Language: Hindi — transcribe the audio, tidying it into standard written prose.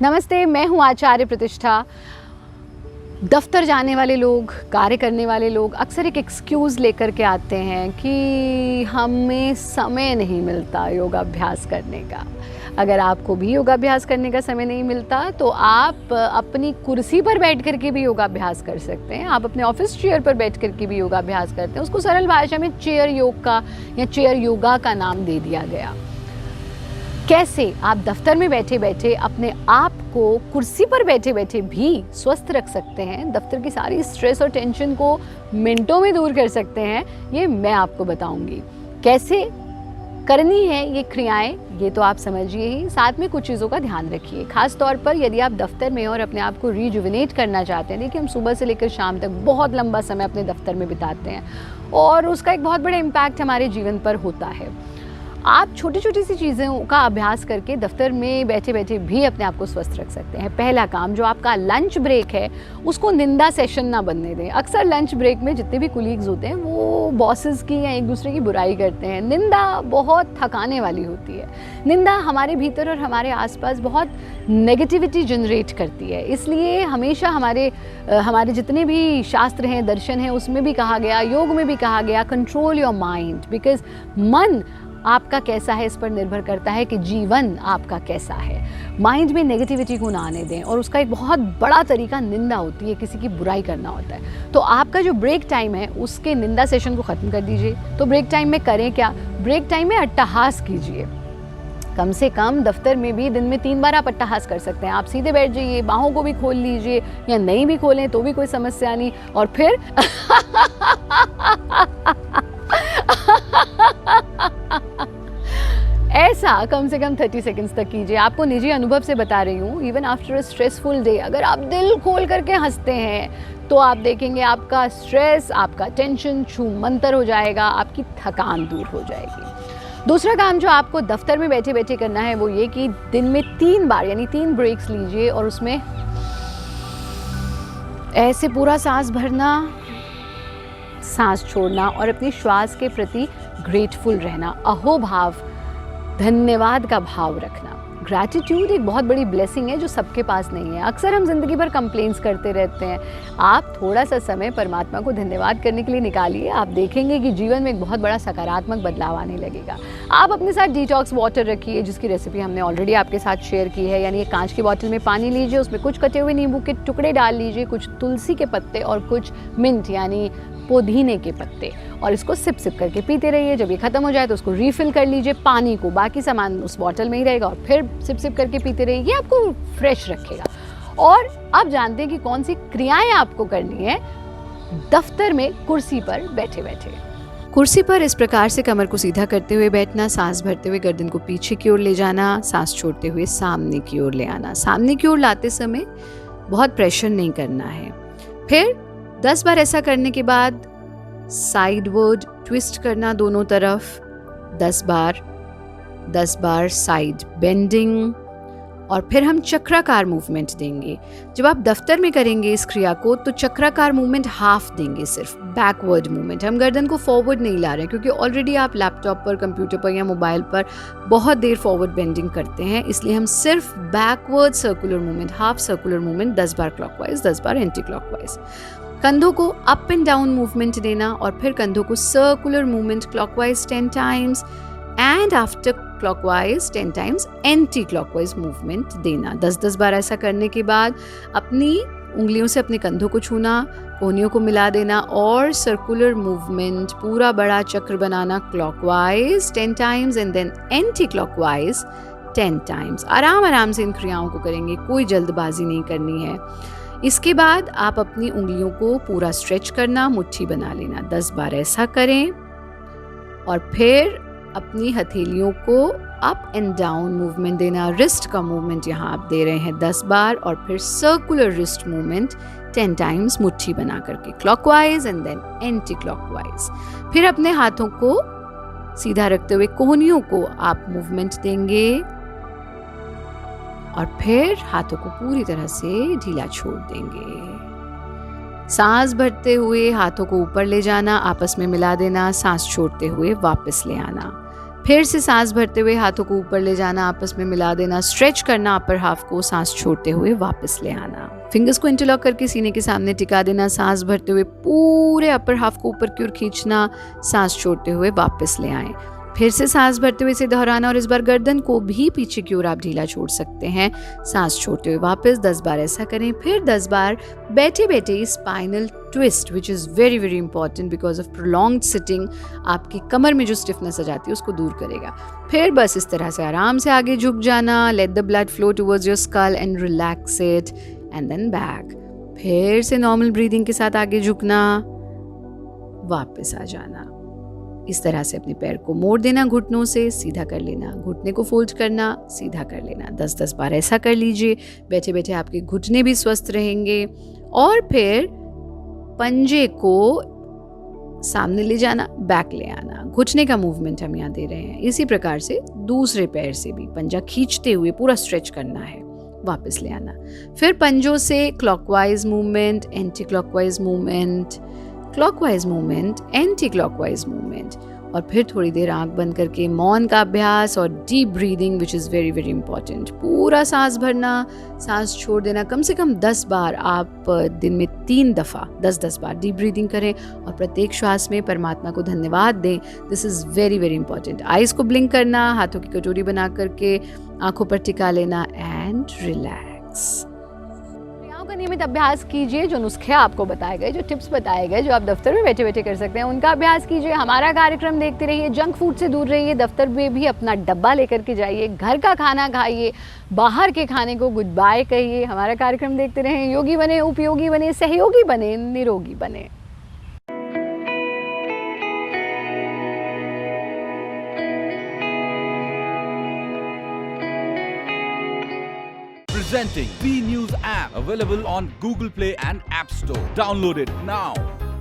नमस्ते, मैं हूँ आचार्य प्रतिष्ठा। दफ्तर जाने वाले लोग, कार्य करने वाले लोग अक्सर एक एक्सक्यूज़ लेकर के आते हैं कि हमें समय नहीं मिलता योगाभ्यास करने का। अगर आपको भी योगाभ्यास करने का समय नहीं मिलता तो आप अपनी कुर्सी पर बैठ कर के भी योगाभ्यास कर सकते हैं। आप अपने ऑफिस चेयर पर बैठ कर के भी योगाभ्यास करते हैं। उसको सरल भाषा में चेयर योग का या चेयर योगा का नाम दे दिया गया। कैसे आप दफ्तर में बैठे बैठे अपने आप को कुर्सी पर बैठे बैठे भी स्वस्थ रख सकते हैं, दफ्तर की सारी स्ट्रेस और टेंशन को मिनटों में दूर कर सकते हैं, ये मैं आपको बताऊंगी। कैसे करनी है ये क्रियाएं, ये तो आप समझिए ही। साथ में कुछ चीज़ों का ध्यान रखिए, खास तौर पर यदि आप दफ्तर में और अपने आप को रिजुविनेट करना चाहते हैं। देखिए, हम सुबह से लेकर शाम तक बहुत लंबा समय अपने दफ्तर में बिताते हैं और उसका एक बहुत बड़ा इम्पैक्ट हमारे जीवन पर होता है। आप छोटी छोटी सी चीज़ों का अभ्यास करके दफ्तर में बैठे बैठे भी अपने आप को स्वस्थ रख सकते हैं। पहला काम, जो आपका लंच ब्रेक है उसको निंदा सेशन ना बनने दें। अक्सर लंच ब्रेक में जितने भी कुलीग्स होते हैं वो बॉसेस की या एक दूसरे की बुराई करते हैं। निंदा बहुत थकाने वाली होती है। निंदा हमारे भीतर और हमारे आसपास बहुत नेगेटिविटी जनरेट करती है। इसलिए हमेशा हमारे जितने भी शास्त्र हैं, दर्शन हैं, उसमें भी कहा गया, योग में भी कहा गया, कंट्रोल योर माइंड, बिकॉज मन आपका कैसा है इस पर निर्भर करता है कि जीवन आपका कैसा है। माइंड में नेगेटिविटी को ना आने दें। और उसका एक बहुत बड़ा तरीका निंदा होती है, किसी की बुराई करना होता है। तो आपका जो ब्रेक टाइम है उसके निंदा सेशन को ख़त्म कर दीजिए। तो ब्रेक टाइम में करें क्या? ब्रेक टाइम में अट्टहास कीजिए। कम से कम दफ्तर में भी दिन में 3 बार आप अट्टहास कर सकते हैं। आप सीधे बैठ जाइए, बाहों को भी खोल लीजिए, या नहीं भी खोलें तो भी कोई समस्या नहीं। और फिर ऐसा कम से कम 30 सेकंड्स तक कीजिए। आपको निजी अनुभव से बता रही हूँ, even after a stressful day अगर आप दिल खोल करके हंसते हैं तो आप देखेंगे आपका स्ट्रेस, आपका टेंशन छू मंतर हो जाएगा, आपकी थकान दूर हो जाएगी। दूसरा काम जो आपको दफ्तर में बैठे बैठे करना है वो ये कि दिन में 3 बार यानी 3 ब्रेक्स लीजिए और उसमें ऐसे पूरा सांस भरना, सांस छोड़ना और अपनी श्वास के प्रति ग्रेटफुल रहना, अहोभाव, धन्यवाद का भाव रखना। ग्रैटिट्यूड एक बहुत बड़ी ब्लेसिंग है जो सबके पास नहीं है। अक्सर हम जिंदगी भर कंप्लेंट्स करते रहते हैं। आप थोड़ा सा समय परमात्मा को धन्यवाद करने के लिए निकालिए। आप देखेंगे कि जीवन में एक बहुत बड़ा सकारात्मक बदलाव आने लगेगा। आप अपने साथ डिटॉक्स वाटर रखिए, जिसकी रेसिपी हमने ऑलरेडी आपके साथ शेयर की है। यानी एक कांच की बोतल में पानी लीजिए, उसमें कुछ कटे हुए नींबू के टुकड़े डाल लीजिए, कुछ तुलसी के पत्ते और कुछ मिंट यानी पुदीने के पत्ते, और इसको सिप सिप करके पीते रहिए। जब ये खत्म हो जाए तो उसको रीफिल कर लीजिए पानी को, बाकी सामान उस बॉटल में ही रहेगा, और फिर सिप सिप करके पीते रहिए। ये आपको फ्रेश रखेगा। और आप जानते हैं कि कौन सी क्रियाएं आपको करनी है दफ्तर में कुर्सी पर बैठे बैठे। कुर्सी पर इस प्रकार से कमर को सीधा करते हुए बैठना, सांस भरते हुए गर्दन को पीछे की ओर ले जाना, सांस छोड़ते हुए सामने की ओर ले आना। सामने की ओर लाते समय बहुत प्रेशर नहीं करना है। फिर 10 बार ऐसा करने के बाद साइडवर्ड ट्विस्ट करना दोनों तरफ, 10 बार साइड बेंडिंग, और फिर हम चक्राकार मूवमेंट देंगे। जब आप दफ्तर में करेंगे इस क्रिया को तो चक्राकार मूवमेंट हाफ देंगे, सिर्फ बैकवर्ड मूवमेंट। हम गर्दन को फॉरवर्ड नहीं ला रहे हैं क्योंकि ऑलरेडी आप लैपटॉप पर, कंप्यूटर पर या मोबाइल पर बहुत देर फॉरवर्ड बेंडिंग करते हैं। इसलिए हम सिर्फ backward circular movement, half circular movement 10 बार क्लॉकवाइज, 10 बार एंटी क्लॉकवाइज। कंधों को अप एंड डाउन मूवमेंट देना और फिर कंधों को circular movement clockwise 10 times and after clockwise 10 times anti clockwise movement देना। 10-10 बार ऐसा करने के बाद अपनी उंगलियों से अपने कंधों को छूना, कोहनियों को मिला देना और सर्कुलर मूवमेंट, पूरा बड़ा चक्र बनाना, clockwise 10 times and then anti clockwise 10 times. आराम आराम से इन क्रियाओं को करेंगे, कोई जल्दबाजी नहीं करनी है। इसके बाद आप अपनी उंगलियों को पूरा स्ट्रेच करना, मुट्ठी बना लेना, 10 बार ऐसा करें। और फिर अपनी हथेलियों को अप एंड डाउन मूवमेंट देना। रिस्ट का मूवमेंट यहाँ आप दे रहे हैं 10 बार और फिर सर्कुलर रिस्ट मूवमेंट 10 टाइम्स मुट्ठी बना करके, clockwise and then anti clockwise. फिर अपने हाथों को सीधा रखते हुए कोहनियों को आप मूवमेंट देंगे और फिर हाथों को पूरी तरह से ढीला छोड़ देंगे। सांस भरते हुए हाथों को ऊपर ले जाना, आपस में मिला देना, सांस छोड़ते हुए वापस ले आना। फिर से सांस भरते हुए हाथों को ऊपर ले जाना, आपस में मिला देना, स्ट्रेच करना अपर हाफ को, सांस छोड़ते हुए वापस ले आना। फिंगर्स को इंटरलॉक करके सीने के सामने टिका देना, सांस भरते हुए पूरे अपर हाफ को ऊपर की ओर खींचना, सांस छोड़ते हुए वापस ले आए। फिर से सांस भरते हुए इसे दोहराना और इस बार गर्दन को भी पीछे की ओर आप ढीला छोड़ सकते हैं। सांस छोड़ते हुए वापस 10 बार ऐसा करें। फिर 10 बार बैठे बैठे spinal twist, which is very very important because of prolonged sitting, आपकी कमर में जो स्टिफनेस आ जाती है उसको दूर करेगा। फिर बस इस तरह से आराम से आगे झुक जाना, let the blood flow towards your skull and relax it and then back. फिर से नॉर्मल ब्रीदिंग के साथ आगे झुकना, वापस आ जाना। इस तरह से अपने पैर को मोड़ देना, घुटनों से सीधा कर लेना, घुटने को फोल्ड करना, सीधा कर लेना। 10-10 बार ऐसा कर लीजिए। बैठे बैठे आपके घुटने भी स्वस्थ रहेंगे। और फिर पंजे को सामने ले जाना, बैक ले आना। घुटने का मूवमेंट हम यहाँ दे रहे हैं। इसी प्रकार से दूसरे पैर से भी पंजा खींचते हुए पूरा स्ट्रेच करना है, वापस ले आना। फिर पंजों से clockwise movement, anti clockwise movement, clockwise movement, anti clockwise movement. और फिर थोड़ी देर आंख बंद करके मौन का अभ्यास और deep breathing, which is very very important. पूरा सांस भरना, सांस छोड़ देना। कम से कम 10 बार आप दिन में 3 दफ़ा 10-10 बार डीप ब्रीदिंग करें और प्रत्येक श्वास में परमात्मा को धन्यवाद दें। This is very very important. Eyes को ब्लिंक करना, हाथों की कटोरी बना करके आंखों पर टिका लेना एंड रिलैक्स। का नियमित अभ्यास कीजिए। जो नुस्खे आपको बताए गए, जो टिप्स बताए गए, जो आप दफ्तर में बैठे बैठे कर सकते हैं, उनका अभ्यास कीजिए। हमारा कार्यक्रम देखते रहिए। जंक फूड से दूर रहिए। दफ्तर में भी अपना डब्बा लेकर के जाइए। घर का खाना खाइए, बाहर के खाने को गुड बाय कहिए। हमारा कार्यक्रम देखते रहें। योगी बने, उपयोगी बने, सहयोगी बने, निरोगी बने। Presenting V News app, available on Google Play and App Store. Download it now.